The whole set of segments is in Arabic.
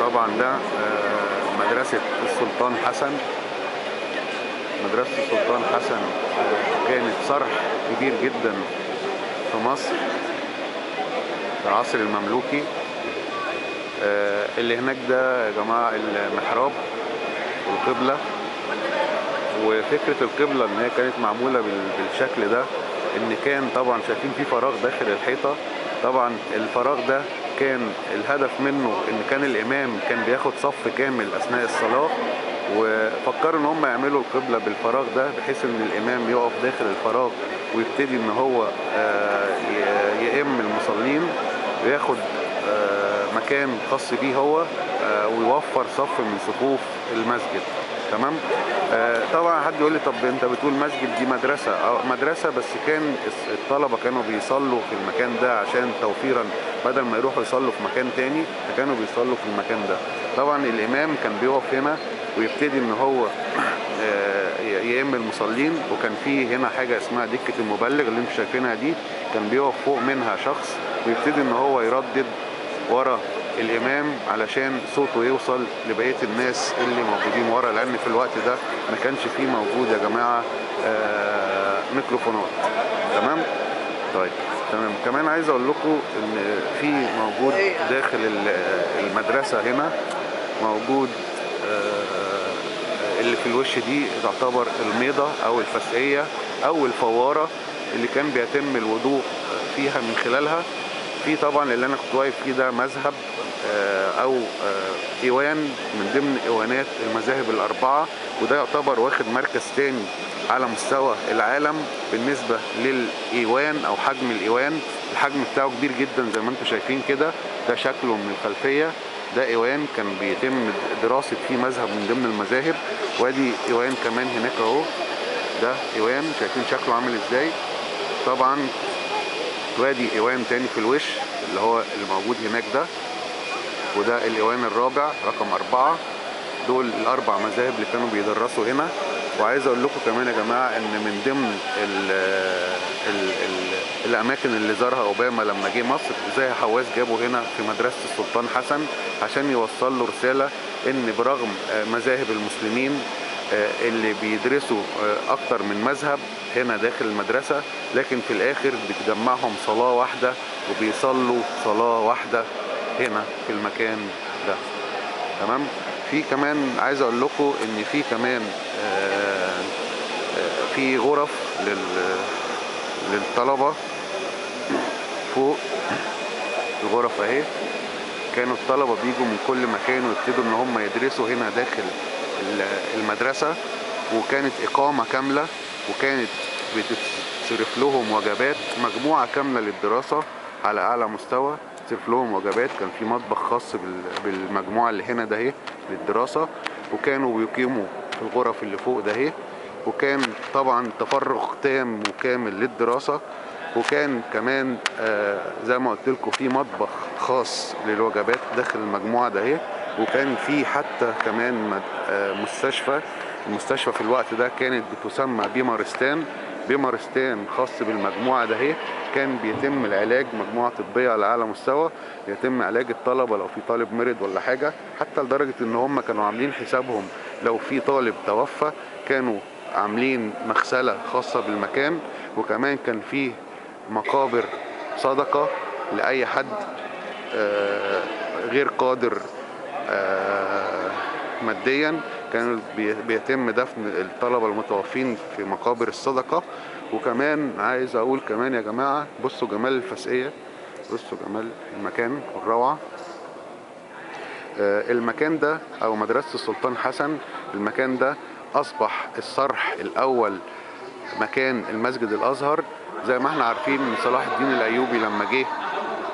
طبعا ده مدرسة السلطان حسن. مدرسة السلطان حسن كانت صرح كبير جدا في مصر في العصر المملوكي. اللي هناك ده يا جماعة المحراب والقبلة. وفكرة القبلة ان هي كانت معمولة بالشكل ده، ان كان طبعا شايفين في فراغ داخل الحيطة. طبعا الفراغ ده كان الهدف منه ان كان الامام كان بياخد صف كامل اثناء الصلاة، وفكروا ان هم يعملوا القبلة بالفراغ ده بحيث ان الامام يقف داخل الفراغ ويبتدي ان هو يئم المصلين وياخد مكان خاص بيه هو، ويوفر صف من صفوف المسجد. تمام. طبعا حد يقول لي طب انت بتقول مسجد، دي مدرسة. مدرسة، بس كان الطلبة كانوا بيصلوا في المكان ده عشان توفيرا، بدل ما يروحوا يصلوا في مكان تاني فكانوا بيصلوا في المكان ده. طبعا الامام كان بيقف هنا ويبتدي ان هو يئم المصلين. وكان في هنا حاجة اسمها دكة المبلغ اللي انتم شايفينها دي، كان بيقف فوق منها شخص ويبتدي ان هو يردد ورا الامام علشان صوته يوصل لبقيه الناس اللي موجودين ورا، لان في الوقت ده ما كانش فيه موجود يا جماعه ميكروفونات. تمام. طيب تمام. كمان عايز اقول لكم ان في موجود داخل المدرسه هنا موجود اللي في الوش دي تعتبر الميضه او الفسقيه او الفواره اللي كان بيتم الوضوء فيها من خلالها. في طبعا اللي انا كنت واقف فيه ده مذهب او ايوان من ضمن ايوانات المذاهب الاربعه، وده يعتبر واخد مركز تاني على مستوى العالم بالنسبه للايوان او حجم الايوان. الحجم بتاعه كبير جدا زي ما انتم شايفين كده. ده شكله من الخلفيه، ده ايوان كان بيتم دراسه فيه مذهب من ضمن المذاهب. وادي ايوان كمان هناك اهو، ده ايوان شايفين شكله عامل ازاي. طبعا وادي ايوان تاني في الوش اللي هو الموجود هناك ده، وده الايوان الرابع رقم 4. دول الاربع مذاهب اللي كانوا بيدرسوا هنا. وعايز اقول لكم كمان يا جماعه ان من ضمن الاماكن اللي زارها اوباما لما جه مصر، زي حواس جابوا هنا في مدرسه السلطان حسن عشان يوصل له رساله ان برغم مذاهب المسلمين اللي بيدرسوا اكتر من مذهب هنا داخل المدرسة، لكن في الاخر بتجمعهم صلاة واحدة وبيصلوا صلاة واحدة هنا في المكان ده. تمام. في كمان عايز اقول لكم ان في كمان في غرف للطلبة فوق. الغرف اهي، كانوا الطلبة بيجوا من كل مكان ويبتدوا ان هم يدرسوا هنا داخل المدرسة. وكانت إقامة كاملة، وكانت بتصرف لهم وجبات، مجموعة كاملة للدراسة على أعلى مستوى. تصرف لهم وجبات، كان في مطبخ خاص بالمجموعة اللي هنا ده اهي للدراسة. وكانوا بيقيموا في الغرف اللي فوق ده اهي. وكان طبعا تفرغ تام وكامل للدراسة. وكان كمان زي ما قلت لكم في مطبخ خاص للوجبات داخل المجموعة ده اهي. وكان في حتى كمان مستشفى. المستشفى في الوقت ده كانت بتسمى بيمارستان. بيمارستان خاص بالمجموعة ده اهي. كان بيتم العلاج، مجموعة طبية على أعلى مستوى، يتم علاج الطلبة لو في طالب مرض ولا حاجة. حتى لدرجة إن هم كانوا عاملين حسابهم لو في طالب توفى كانوا عاملين مغسلة خاصة بالمكان. وكمان كان فيه مقابر صدقة لأي حد غير قادر ماديا. كان بيتم دفن الطلبة المتوفين في مقابر الصدقة. وكمان عايز اقول كمان يا جماعة، بصوا جمال الفسقية، بصوا جمال المكان والروعة. المكان ده او مدرسة السلطان حسن، المكان ده اصبح الصرح الاول مكان المسجد الازهر. زي ما احنا عارفين من صلاح الدين الايوبي لما جه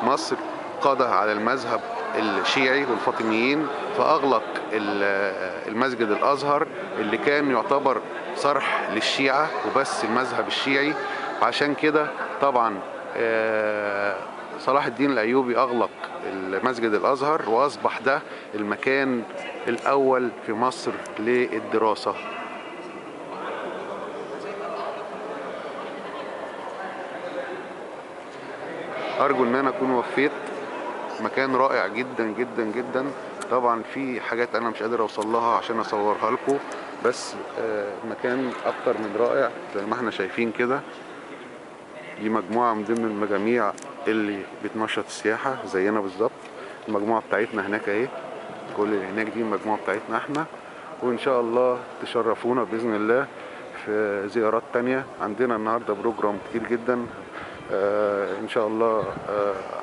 مصر قضى على المذهب الشيعي والفاطميين، فأغلق المسجد الأزهر اللي كان يعتبر صرح للشيعة وبس المذهب الشيعي. وعشان كده طبعا صلاح الدين الأيوبي أغلق المسجد الأزهر، وأصبح ده المكان الأول في مصر للدراسة. أرجو إن أنا أكون وفيت. مكان رائع جدا جدا جدا. طبعا في حاجات انا مش قادر اوصل لها عشان اصورها لكم، بس مكان اكتر من رائع زي ما احنا شايفين كده. دي مجموعة من ضمن المجاميع اللي بتنشط السياحة زينا بالظبط. المجموعة بتاعتنا هناك اهي، كل اللي هناك دي المجموعة بتاعتنا احنا، وان شاء الله تشرفونا بإذن الله في زيارات تانية. عندنا النهاردة بروجرام كتير جدا. ان شاء الله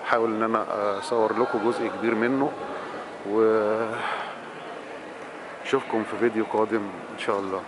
احاول ان انا اصور لكم جزء كبير منه، واشوفكم في فيديو قادم ان شاء الله.